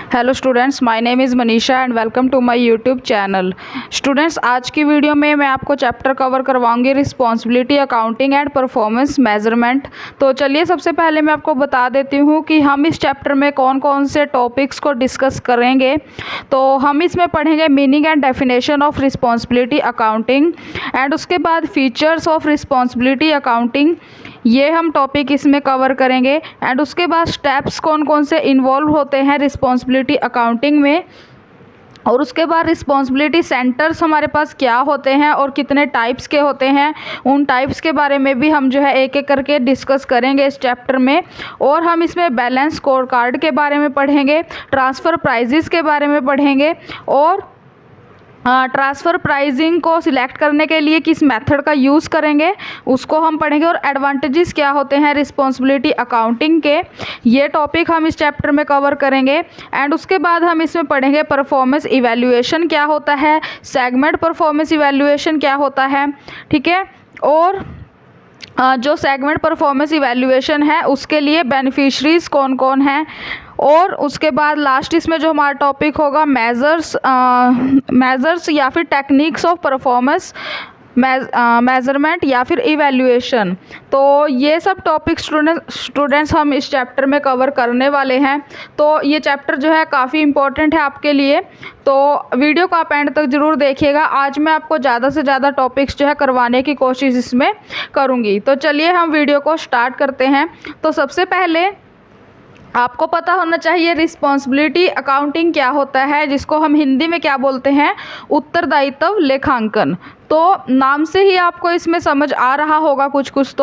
Hello students, my name is Manisha and welcome to my YouTube channel. Students, आज की video में मैं आपको चैप्टर कवर करवाऊंगी responsibility accounting and performance measurement. तो चलिए सबसे पहले मैं आपको बता देती हूँ कि हम इस चैप्टर में कौन कौन से टॉपिक्स को डिस्कस करेंगे। तो हम इसमें पढ़ेंगे meaning and definition of responsibility accounting and उसके बाद फीचर्स ऑफ रिस्पॉन्सिबिलिटी अकाउंटिंग, ये हम टॉपिक इसमें कवर करेंगे। एंड उसके बाद स्टेप्स कौन कौन से इन्वॉल्व होते हैं रिस्पॉन्सिबिलिटी अकाउंटिंग में, और उसके बाद रिस्पॉन्सिबिलिटी सेंटर्स हमारे पास क्या होते हैं और कितने टाइप्स के होते हैं, उन टाइप्स के बारे में भी हम जो है एक एक करके डिस्कस करेंगे इस चैप्टर में। और हम इसमें बैलेंस स्कोर कार्ड के बारे में पढ़ेंगे, ट्रांसफ़र प्राइजेस के बारे में पढ़ेंगे और ट्रांसफ़र प्राइजिंग को सिलेक्ट करने के लिए किस मेथड का यूज़ करेंगे उसको हम पढ़ेंगे, और एडवांटेजेस क्या होते हैं रिस्पॉन्सिबिलिटी अकाउंटिंग के, ये टॉपिक हम इस चैप्टर में कवर करेंगे। एंड उसके बाद हम इसमें पढ़ेंगे परफॉर्मेंस इवैल्यूएशन क्या होता है, सेगमेंट परफॉर्मेंस इवैल्यूएशन क्या होता है, ठीक है। और जो सेगमेंट परफॉर्मेंस इवैल्यूएशन है उसके लिए बेनिफिशरीज कौन कौन हैं, और उसके बाद लास्ट इसमें जो हमारा टॉपिक होगा मेजर्स या फिर टेक्निक्स ऑफ परफॉर्मेंस मेजरमेंट या फिर इवैल्यूएशन। तो ये सब टॉपिक स्टूडेंट्स हम इस चैप्टर में कवर करने वाले हैं। तो ये चैप्टर जो है काफ़ी इम्पोर्टेंट है आपके लिए, तो वीडियो को आप एंड तक ज़रूर देखिएगा। आज मैं आपको ज़्यादा से ज़्यादा टॉपिक्स जो है करवाने की कोशिश इसमें करूँगी। तो चलिए हम वीडियो को स्टार्ट करते हैं। तो सबसे पहले आपको पता होना चाहिए रिस्पॉन्सिबिलिटी अकाउंटिंग क्या होता है, जिसको हम हिंदी में क्या बोलते हैं, उत्तरदायित्व लेखांकन। तो नाम से ही आपको इसमें समझ आ रहा होगा कुछ कुछ।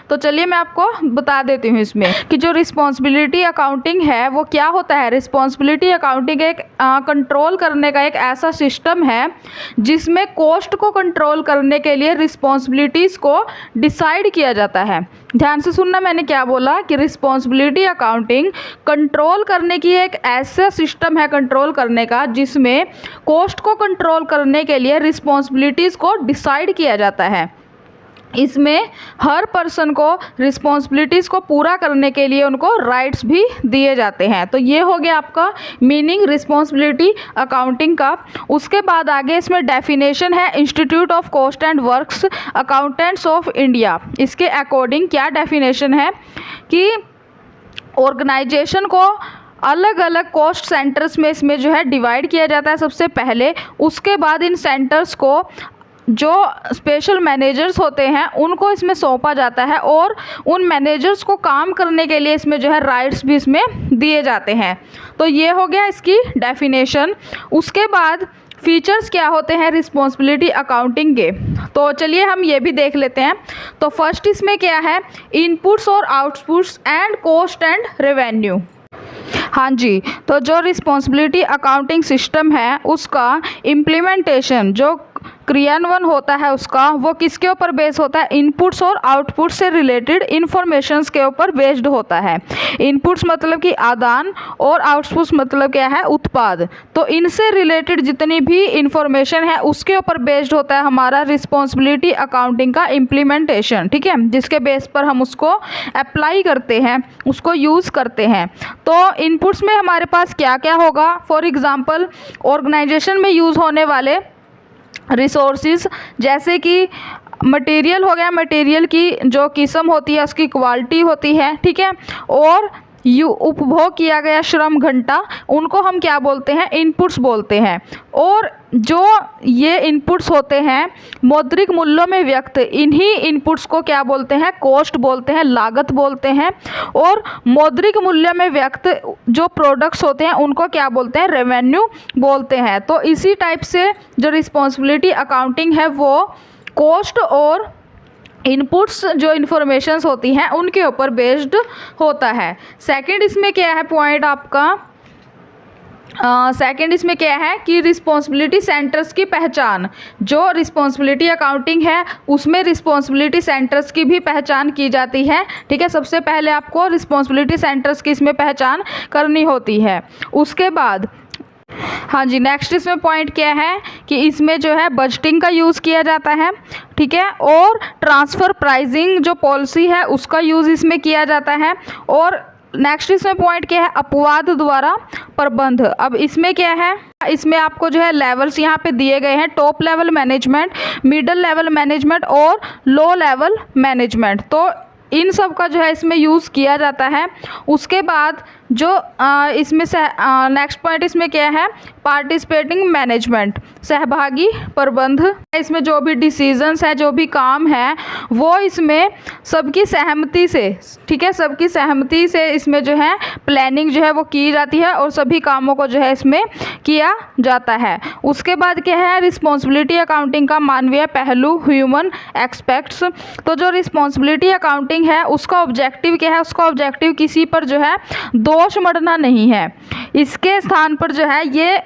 तो चलिए मैं आपको बता देती हूँ इसमें कि जो रिस्पॉन्सिबिलिटी अकाउंटिंग है वो क्या होता है। रिस्पॉन्सिबिलिटी अकाउंटिंग एक कंट्रोल करने का एक ऐसा सिस्टम है जिसमें कॉस्ट को कंट्रोल करने के लिए रिस्पॉन्सिबिलिटीज़ को डिसाइड किया जाता है। ध्यान से सुनना, मैंने क्या बोला कि रिस्पॉन्सिबिलिटी अकाउंटिंग कंट्रोल करने की एक ऐसा सिस्टम है कंट्रोल करने का जिसमें कॉस्ट को कंट्रोल करने के लिए रिस्पॉन्सिबिलिटीज़ को डिसाइड किया जाता है। इसमें हर पर्सन को रिस्पॉन्सिबिलिटीज़ को पूरा करने के लिए उनको राइट्स भी दिए जाते हैं। तो ये हो गया आपका मीनिंग रिस्पॉन्सिबिलिटी अकाउंटिंग का। उसके बाद आगे इसमें डेफिनेशन है institute of cost and works accountants of India. इसके अकॉर्डिंग क्या डेफिनेशन है कि ऑर्गेनाइजेशन को अलग अलग कॉस्ट सेंटर्स में इसमें जो है डिवाइड किया जाता है सबसे पहले। उसके बाद इन सेंटर्स को जो स्पेशल मैनेजर्स होते हैं उनको इसमें सौंपा जाता है, और उन मैनेजर्स को काम करने के लिए इसमें जो है राइट्स भी इसमें दिए जाते हैं। तो ये हो गया इसकी डेफिनेशन। उसके बाद फीचर्स क्या होते हैं रिस्पॉन्सिबिलिटी अकाउंटिंग के, तो चलिए हम ये भी देख लेते हैं। तो फर्स्ट इसमें क्या है, इनपुट्स और outputs and cost and revenue. हाँ जी, तो जो रिस्पॉन्सिबिलिटी अकाउंटिंग सिस्टम है उसका इम्प्लीमेंटेशन, जो क्रियान्वयन होता है उसका, वो किसके ऊपर बेस्ड होता है, इनपुट्स और आउटपुट से रिलेटेड इन्फॉर्मेशंस के ऊपर बेस्ड होता है। इनपुट्स मतलब कि आदान और आउटपुट्स मतलब क्या है, उत्पाद। तो इनसे रिलेटेड जितनी भी इंफॉर्मेशन है उसके ऊपर बेस्ड होता है हमारा रिस्पॉन्सिबिलिटी अकाउंटिंग का इम्प्लीमेंटेशन, ठीक है, जिसके बेस पर हम उसको अप्लाई करते हैं, उसको यूज़ करते हैं। तो इनपुट्स में हमारे पास क्या क्या होगा, फॉर एग्ज़ाम्पल ऑर्गेनाइजेशन में यूज़ होने वाले रिसोर्सेज, जैसे कि मटेरियल हो गया, मटेरियल की जो किस्म होती है उसकी क्वालिटी होती है, ठीक है, और उपभोग किया गया श्रम घंटा, उनको हम क्या बोलते हैं, इनपुट्स बोलते हैं। और जो ये इनपुट्स होते हैं मौद्रिक मूल्यों में व्यक्त, इन्हीं इनपुट्स को क्या बोलते हैं, कॉस्ट बोलते हैं, लागत बोलते हैं। और मौद्रिक मूल्य में व्यक्त जो प्रोडक्ट्स होते हैं उनको क्या बोलते हैं, रेवेन्यू बोलते हैं। तो इसी टाइप से जो रिस्पॉन्सिबिलिटी अकाउंटिंग है वो कॉस्ट और इनपुट्स जो इन्फॉर्मेशंस होती हैं उनके ऊपर बेस्ड होता है। सेकंड इसमें क्या है पॉइंट आपका, सेकंड इसमें क्या है कि रिस्पॉन्सिबिलिटी सेंटर्स की पहचान। जो रिस्पॉन्सिबिलिटी अकाउंटिंग है उसमें रिस्पॉन्सिबिलिटी सेंटर्स की भी पहचान की जाती है, ठीक है। सबसे पहले आपको रिस्पॉन्सिबिलिटी सेंटर्स की इसमें पहचान करनी होती है। उसके बाद हाँ जी, नेक्स्ट इसमें पॉइंट क्या है कि इसमें जो है बजटिंग का यूज़ किया जाता है, ठीक है, और ट्रांसफ़र प्राइजिंग जो पॉलिसी है उसका यूज़ इसमें किया जाता है, और नेक्स्ट इसमें पॉइंट क्या है, अपवाद द्वारा प्रबंध। अब इसमें क्या है, इसमें आपको जो है लेवल्स यहाँ पे दिए गए हैं, top level management, middle level management और लो लेवल मैनेजमेंट। तो इन सब का जो है इसमें यूज़ किया जाता है। उसके बाद जो इसमें से नेक्स्ट पॉइंट इसमें क्या है, पार्टिसिपेटिंग मैनेजमेंट, सहभागी प्रबंध। इसमें जो भी डिसीजंस है, जो भी काम है, वो इसमें सबकी सहमति से, ठीक है, सबकी सहमति से इसमें जो है प्लानिंग जो है वो की जाती है और सभी कामों को जो है इसमें किया जाता है। उसके बाद क्या है, रिस्पॉन्सिबिलिटी अकाउंटिंग का मानवीय पहलू, ह्यूमन एक्सपेक्ट्स। तो जो रिस्पॉन्सिबिलिटी अकाउंटिंग है उसका ऑब्जेक्टिव क्या है, उसका ऑब्जेक्टिव किसी पर जो है दोष मढ़ना नहीं है। इसके स्थान पर जो है ये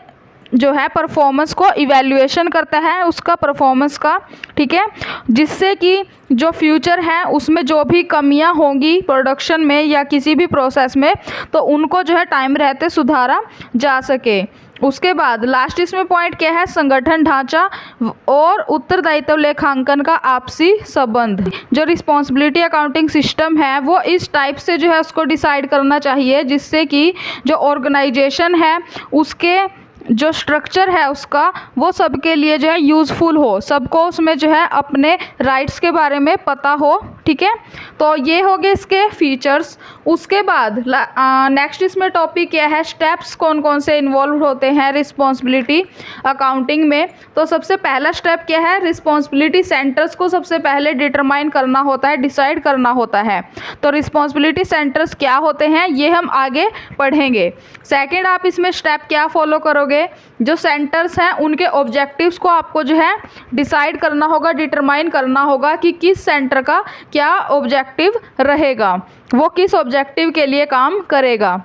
जो है परफॉर्मेंस को इवैल्यूएशन करता है, उसका परफॉर्मेंस का, ठीक है, जिससे कि जो फ्यूचर है उसमें जो भी कमियां होंगी प्रोडक्शन में या किसी भी प्रोसेस में, तो उनको जो है टाइम रहते सुधारा जा सके। उसके बाद लास्ट इसमें पॉइंट क्या है, संगठन ढांचा और उत्तरदायित्व लेखांकन का आपसी संबंध। जो रिस्पॉन्सिबिलिटी अकाउंटिंग सिस्टम है वो इस टाइप से जो है उसको डिसाइड करना चाहिए जिससे कि जो ऑर्गेनाइजेशन है उसके जो स्ट्रक्चर है उसका वो सबके लिए जो है यूज़फुल हो, सबको उसमें जो है अपने राइट्स के बारे में पता हो, ठीक है। तो ये हो गए इसके फीचर्स। उसके बाद नेक्स्ट इसमें टॉपिक क्या है, स्टेप्स कौन कौन से इन्वॉल्व होते हैं रिस्पॉन्सिबिलिटी अकाउंटिंग में। तो सबसे पहला स्टेप क्या है, रिस्पॉन्सिबिलिटी सेंटर्स को सबसे पहले डिटरमाइन करना होता है, डिसाइड करना होता है। तो रिस्पॉन्सिबिलिटी सेंटर्स क्या होते हैं ये हम आगे पढ़ेंगे। सेकेंड, आप इसमें स्टेप क्या फॉलो करोगे, जो सेंटर्स हैं उनके ऑब्जेक्टिव्स को आपको जो है डिसाइड करना होगा, डिटरमाइन करना होगा कि किस सेंटर का क्या ऑब्जेक्टिव रहेगा, वो किस ऑब्जेक्टिव के लिए काम करेगा।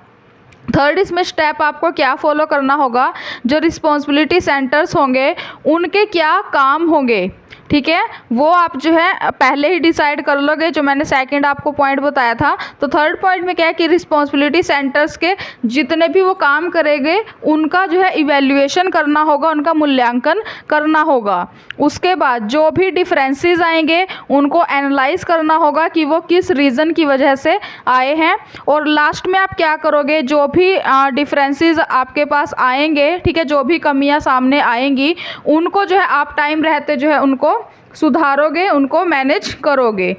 थर्ड, इसमें स्टेप आपको क्या फॉलो करना होगा, जो रिस्पॉन्सिबिलिटी सेंटर्स होंगे उनके क्या काम होंगे, ठीक है, वो आप जो है पहले ही डिसाइड कर लोगे, जो मैंने सेकंड आपको पॉइंट बताया था। तो थर्ड पॉइंट में क्या है कि रिस्पॉन्सिबिलिटी सेंटर्स के जितने भी वो काम करेंगे उनका जो है इवैल्यूएशन करना होगा, उनका मूल्यांकन करना होगा। उसके बाद जो भी डिफरेंसेस आएंगे उनको एनालाइज करना होगा कि वो किस रीज़न की वजह से आए हैं। और लास्ट में आप क्या करोगे, जो भी डिफरेंसेस आपके पास आएंगे, ठीक है, जो भी कमियां सामने आएंगी उनको जो है आप टाइम रहते जो है उनको सुधारोगे, उनको मैनेज करोगे।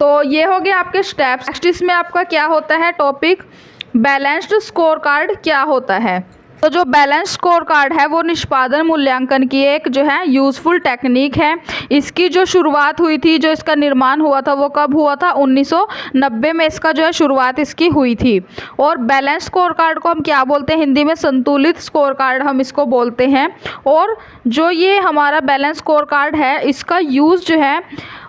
तो ये हो गए आपके स्टेप्स। नेक्स्ट इसमें आपका क्या होता है टॉपिक, बैलेंस्ड स्कोर कार्ड क्या होता है। तो जो बैलेंस स्कोर कार्ड है वो निष्पादन मूल्यांकन की एक जो है यूज़फुल टेक्निक है। इसकी जो शुरुआत हुई थी, जो इसका निर्माण हुआ था वो कब हुआ था, 1990 में इसका जो है शुरुआत इसकी हुई थी। और बैलेंस स्कोर कार्ड को हम क्या बोलते हैं हिंदी में, संतुलित स्कोर कार्ड हम इसको बोलते हैं। और जो ये हमारा बैलेंस स्कोर कार्ड है इसका यूज़ जो है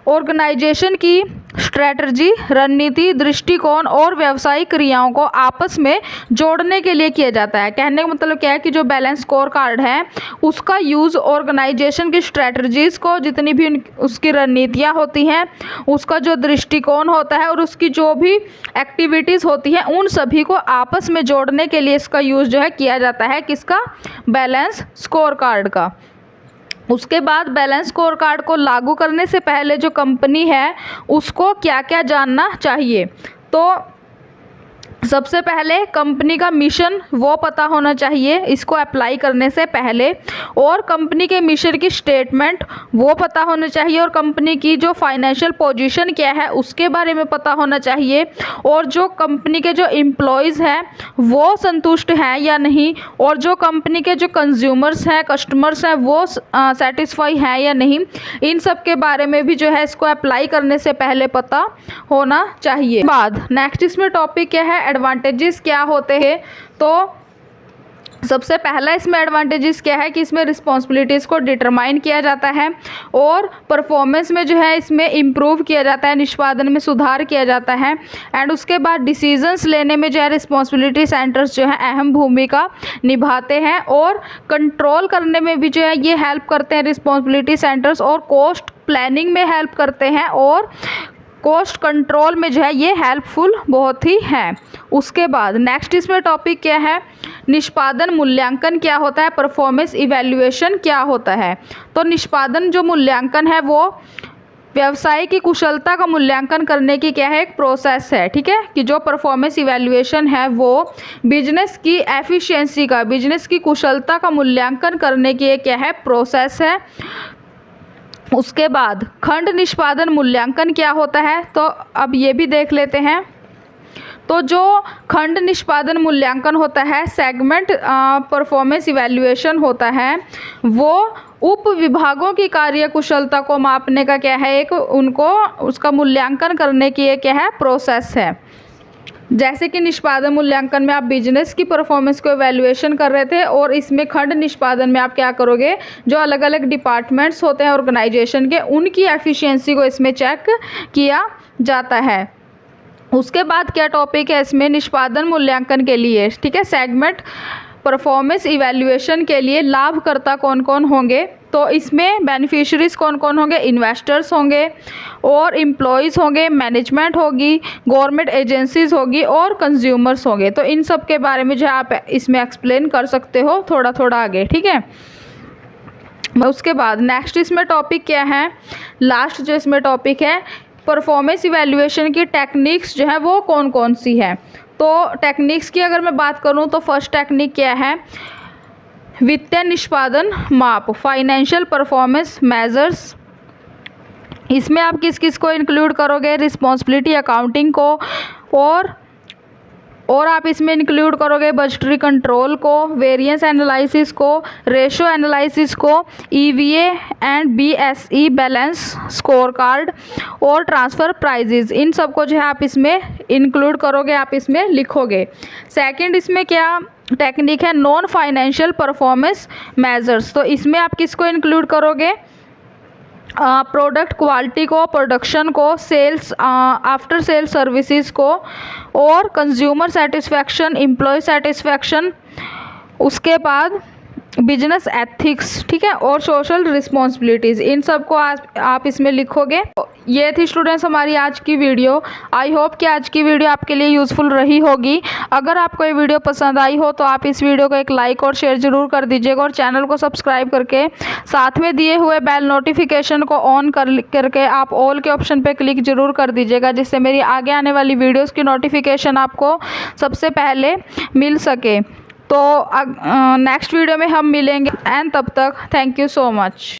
ऑर्गेनाइजेशन की स्ट्रैटेजी, रणनीति, दृष्टिकोण और व्यावसायिक क्रियाओं को आपस में जोड़ने के लिए किया जाता है। कहने का मतलब क्या है कि जो बैलेंस स्कोर कार्ड है उसका यूज़ ऑर्गेनाइजेशन की स्ट्रैटेजीज़ को, जितनी भी उसकी रणनीतियाँ होती हैं, उसका जो दृष्टिकोण होता है और उसकी जो भी एक्टिविटीज़ होती हैं उन सभी को आपस में जोड़ने के लिए इसका यूज़ जो है किया जाता है, किसका, बैलेंस स्कोर कार्ड का। उसके बाद बैलेंस स्कोर कार्ड को लागू करने से पहले जो कंपनी है उसको क्या क्या जानना चाहिए। तो सबसे पहले कंपनी का मिशन वो पता होना चाहिए इसको अप्लाई करने से पहले, और कंपनी के मिशन की स्टेटमेंट वो पता होना चाहिए, और कंपनी की जो फाइनेंशियल पोजीशन क्या है उसके बारे में पता होना चाहिए, और जो कंपनी के जो एम्प्लॉयज़ हैं वो संतुष्ट हैं या नहीं, और जो कंपनी के जो कंज्यूमर्स हैं, कस्टमर्स हैं, वो सेटिस्फाई हैं या नहीं, इन सब के बारे में भी जो है इसको अप्लाई करने से पहले पता होना चाहिए। बाद नेक्स्ट इसमें टॉपिक क्या है, एडवांटेजेस क्या होते हैं। तो सबसे पहला इसमें एडवांटेजेस क्या है कि इसमें रिस्पॉन्सिबिलिटीज़ को डिटरमाइन किया जाता है और परफॉर्मेंस में जो है इसमें इम्प्रूव किया जाता है, निष्पादन में सुधार किया जाता है। एंड उसके बाद डिसीजंस लेने में जो है रिस्पॉन्सिबिलिटी सेंटर्स जो है अहम भूमिका निभाते हैं, और कंट्रोल करने में भी जो है ये हेल्प करते हैं रिस्पॉन्सिबिलिटी सेंटर्स, और कॉस्ट प्लानिंग में हेल्प करते हैं, और कॉस्ट कंट्रोल में जो है ये हेल्पफुल बहुत ही है। उसके बाद नेक्स्ट इसमें टॉपिक क्या है, निष्पादन मूल्यांकन क्या होता है, परफॉर्मेंस इवैल्यूएशन क्या होता है। तो निष्पादन जो मूल्यांकन है वो व्यवसाय की कुशलता का मूल्यांकन करने की क्या है, एक प्रोसेस है, ठीक है, कि जो परफॉर्मेंस इवैल्यूएशन है वो बिजनेस की एफिशिएंसी का, बिजनेस की कुशलता का मूल्यांकन करने की एक क्या है, प्रोसेस है। उसके बाद खंड निष्पादन मूल्यांकन क्या होता है, तो अब ये भी देख लेते हैं। तो जो खंड निष्पादन मूल्यांकन होता है, सेगमेंट परफॉर्मेंस इवैल्यूएशन होता है, वो उप विभागों की कार्य कुशलता को मापने का क्या है, एक उनको उसका मूल्यांकन करने की एक क्या है, प्रोसेस है। जैसे कि निष्पादन मूल्यांकन में आप बिजनेस की परफॉर्मेंस को इवैल्यूएशन कर रहे थे, और इसमें खंड निष्पादन में आप क्या करोगे, जो अलग अलग डिपार्टमेंट्स होते हैं ऑर्गेनाइजेशन के, उनकी एफिशिएंसी को इसमें चेक किया जाता है। उसके बाद क्या टॉपिक है इसमें, निष्पादन मूल्यांकन के लिए, ठीक है, सेगमेंट परफॉर्मेंस इवैल्यूएशन के लिए लाभकर्ता कौन कौन होंगे, तो इसमें बेनिफिशरीज कौन कौन होंगे, इन्वेस्टर्स होंगे और एम्प्लॉयज़ होंगे, मैनेजमेंट होगी, गवर्नमेंट एजेंसीज होगी और कंज्यूमर्स होंगे। तो इन सब के बारे में जो आप इसमें एक्सप्लेन कर सकते हो थोड़ा थोड़ा आगे, ठीक है। उसके बाद नेक्स्ट इसमें टॉपिक क्या है, लास्ट जो इसमें टॉपिक है, परफॉर्मेंस इवैल्यूएशन की टेक्निक्स जो है वो कौन कौन सी है। तो टेक्निक्स की अगर मैं बात करूं तो फर्स्ट टेक्निक क्या है, वित्तीय निष्पादन माप, फाइनेंशियल परफॉर्मेंस मेजर्स। इसमें आप किस किस को इंक्लूड करोगे, रिस्पॉन्सिबिलिटी अकाउंटिंग को, और आप इसमें इंक्लूड करोगे बजटरी कंट्रोल को, वेरिएंस एनालिसिस को, रेशो एनालिसिस को, EVA and BSE balance score card और ट्रांसफ़र प्राइजेज, इन सब को जो है आप इसमें इंक्लूड करोगे, आप इसमें लिखोगे। सेकंड इसमें क्या टेक्निक है, नॉन फाइनेंशियल परफॉर्मेंस मेजर्स। तो इसमें आप किसको इंक्लूड करोगे, प्रोडक्ट क्वालिटी को, प्रोडक्शन को, सेल्स आफ्टर सेल सर्विसेज को, और कंज्यूमर सेटिस्फैक्शन, एम्प्लॉय सेटिस्फैक्शन, उसके बाद बिजनेस एथिक्स, ठीक है, और सोशल रिस्पॉन्सिबिलिटीज़, इन सब को आप इसमें लिखोगे। ये थी स्टूडेंट्स हमारी आज की वीडियो। आई होप कि आज की वीडियो आपके लिए यूज़फुल रही होगी। अगर आपको ये वीडियो पसंद आई हो तो आप इस वीडियो को एक लाइक और शेयर ज़रूर कर दीजिएगा, और चैनल को सब्सक्राइब करके साथ में दिए हुए बेल नोटिफिकेशन को ऑन करके आप ऑल के ऑप्शन पर क्लिक ज़रूर कर दीजिएगा, जिससे मेरी आगे आने वाली वीडियोज़ की नोटिफिकेशन आपको सबसे पहले मिल सके। तो नेक्स्ट वीडियो में हम मिलेंगे, एंड तब तक थैंक यू सो मच।